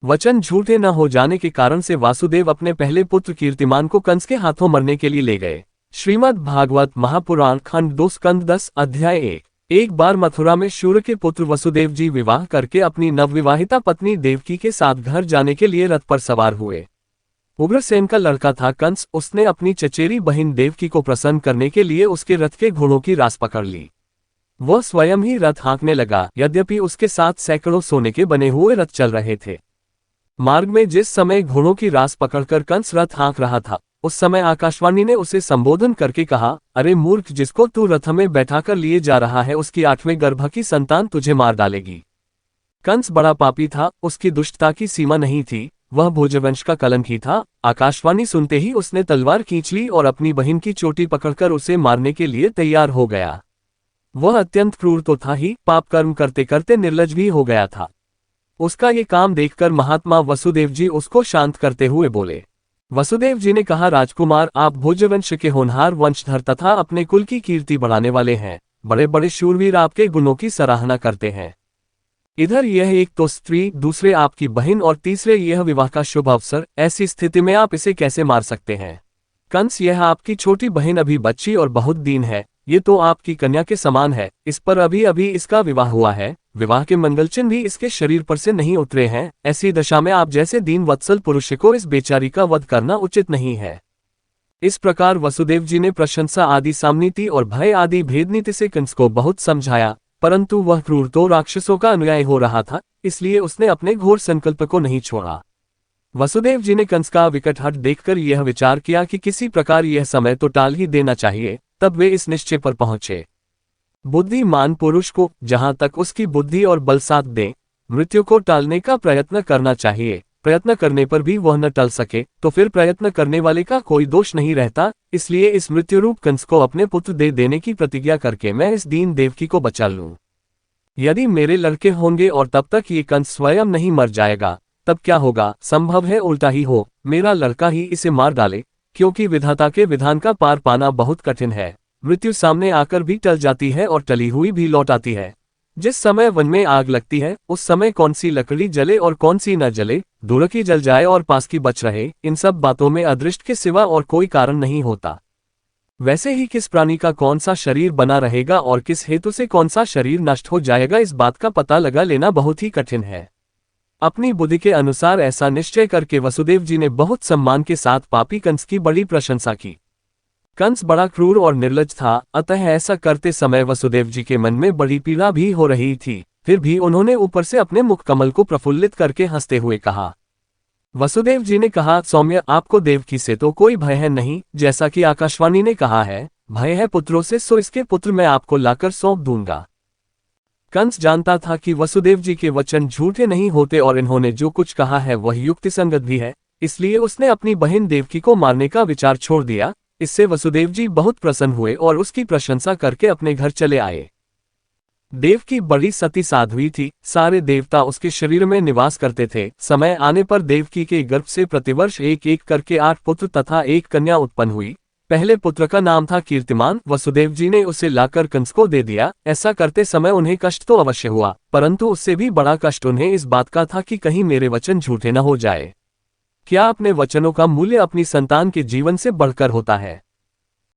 वचन झूठे न हो जाने के कारण से वासुदेव अपने पहले पुत्र कीर्तिमान को कंस के हाथों मरने के लिए ले गए। श्रीमद् भागवत महापुराण खंड 2 स्कंद 10 अध्याय 1। एक बार मथुरा में शूर के पुत्र वसुदेव जी विवाह करके अपनी नवविवाहिता पत्नी देवकी के साथ घर जाने के लिए रथ पर सवार हुए। उग्रसेन का लड़का था कंस, उसने अपनी चचेरी बहन देवकी को प्रसन्न करने के लिए उसके रथ के घोड़ों की रास पकड़ ली। वह स्वयं ही रथ हाँकने लगा, यद्यपि उसके साथ सैकड़ों सोने के बने हुए रथ चल रहे थे। मार्ग में जिस समय घोड़ों की रास पकड़कर कंस रथ हाँक रहा था, उस समय आकाशवाणी ने उसे संबोधन करके कहा, अरे मूर्ख, जिसको तू रथ में बैठाकर लिए जा रहा है उसकी 8वें गर्भ की संतान तुझे मार डालेगी। कंस बड़ा पापी था, उसकी दुष्टता की सीमा नहीं थी, वह भोजवंश का कलंक ही था। आकाशवाणी सुनते ही उसने तलवार खींच ली और अपनी बहन की चोटी पकड़कर उसे मारने के लिए तैयार हो गया। वह अत्यंत क्रूर तो था ही, पाप कर्म करते करते निर्लज भी हो गया था। उसका ये काम देखकर महात्मा वसुदेव जी उसको शांत करते हुए बोले। वसुदेव जी ने कहा, राजकुमार, आप भोजवंश के होनहार वंशधर तथा अपने कुल की कीर्ति बढ़ाने वाले हैं। बड़े बड़े शूरवीर आपके गुणों की सराहना करते हैं। इधर यह एक तो स्त्री, दूसरे आपकी बहन और तीसरे यह विवाह का शुभ अवसर, ऐसी स्थिति में आप इसे कैसे मार सकते हैं? कंस, यह आपकी छोटी बहन अभी बच्ची और बहुत दीन है, ये तो आपकी कन्या के समान है। इस पर अभी अभी इसका विवाह हुआ है, विवाह के मंगल चिन्ह भी इसके शरीर पर से नहीं उतरे हैं। ऐसी दशा में आप जैसे दीन वत्सल पुरुष को इस बेचारी का वध करना उचित नहीं है। इस प्रकार वसुदेव जी ने प्रशंसा आदि सामनीति और भय आदि भेदनीति से कंस को बहुत समझाया, परंतु वह क्रूर तो राक्षसों का अनुयायी हो रहा था, इसलिए उसने अपने घोर संकल्प को नहीं छोड़ा। वसुदेव जी ने कंस का विकट हठ देखकर यह विचार किया कि किसी प्रकार यह समय तो टाल ही देना चाहिए। तब वे इस निश्चय पर पहुंचे, बुद्धिमान पुरुष को जहां तक उसकी बुद्धि और बल साथ दे, मृत्यु को टालने का प्रयत्न करना चाहिए। प्रयत्न करने पर भी वह न टल सके तो फिर प्रयत्न करने वाले का कोई दोष नहीं रहता। इसलिए इस मृत्यु रूप कंस को अपने पुत्र दे देने की प्रतिज्ञा करके मैं इस दीन देवकी को बचा लूं। यदि मेरे लड़के होंगे और तब तक ये कंस स्वयं नहीं मर जाएगा, तब क्या होगा? संभव है उल्टा ही हो, मेरा लड़का ही इसे मार डाले, क्योंकि विधाता के विधान का पार पाना बहुत कठिन है। मृत्यु सामने आकर भी टल जाती है और टली हुई भी लौट आती है। जिस समय वन में आग लगती है, उस समय कौन सी लकड़ी जले और कौन सी न जले, दूर की जल जाए और पास की बच रहे, इन सब बातों में अदृष्ट के सिवा और कोई कारण नहीं होता। वैसे ही किस प्राणी का कौन सा शरीर बना रहेगा और किस हेतु से कौन सा शरीर नष्ट हो जाएगा, इस बात का पता लगा लेना बहुत ही कठिन है। अपनी बुद्धि के अनुसार ऐसा निश्चय करके वसुदेव जी ने बहुत सम्मान के साथ पापी कंस की बड़ी प्रशंसा की। कंस बड़ा क्रूर और निर्लज था, अतः ऐसा करते समय वसुदेव जी के मन में बड़ी पीड़ा भी हो रही थी। फिर भी उन्होंने ऊपर से अपने मुख कमल को प्रफुल्लित करके हंसते हुए कहा। वसुदेव जी ने कहा, सौम्य, आपको देवकी से तो कोई भय है नहीं, जैसा कि आकाशवाणी ने कहा है, भय है पुत्रों से, सो इसके पुत्र मैं आपको लाकर सौंप दूंगा। कंस जानता था कि वसुदेव जी के वचन झूठे नहीं होते और इन्होंने जो कुछ कहा है वह युक्तिसंगत भी है, इसलिए उसने अपनी बहन देवकी को मारने का विचार छोड़ दिया। इससे वसुदेव जी बहुत प्रसन्न हुए और उसकी प्रशंसा करके अपने घर चले आए। देवकी बड़ी सती साध्वी थी, सारे देवता उसके शरीर में निवास करते थे। समय आने पर देवकी के गर्भ से प्रतिवर्ष एक एक करके 8 पुत्र तथा 1 कन्या उत्पन्न हुई। पहले पुत्र का नाम था कीर्तिमान। वसुदेव जी ने उसे लाकर कंस को दे दिया। ऐसा करते समय उन्हें कष्ट तो अवश्य हुआ, परंतु उससे भी बड़ा कष्ट उन्हें इस बात का था कि कहीं मेरे वचन झूठे न हो जाए। क्या अपने वचनों का मूल्य अपनी संतान के जीवन से बढ़कर होता है?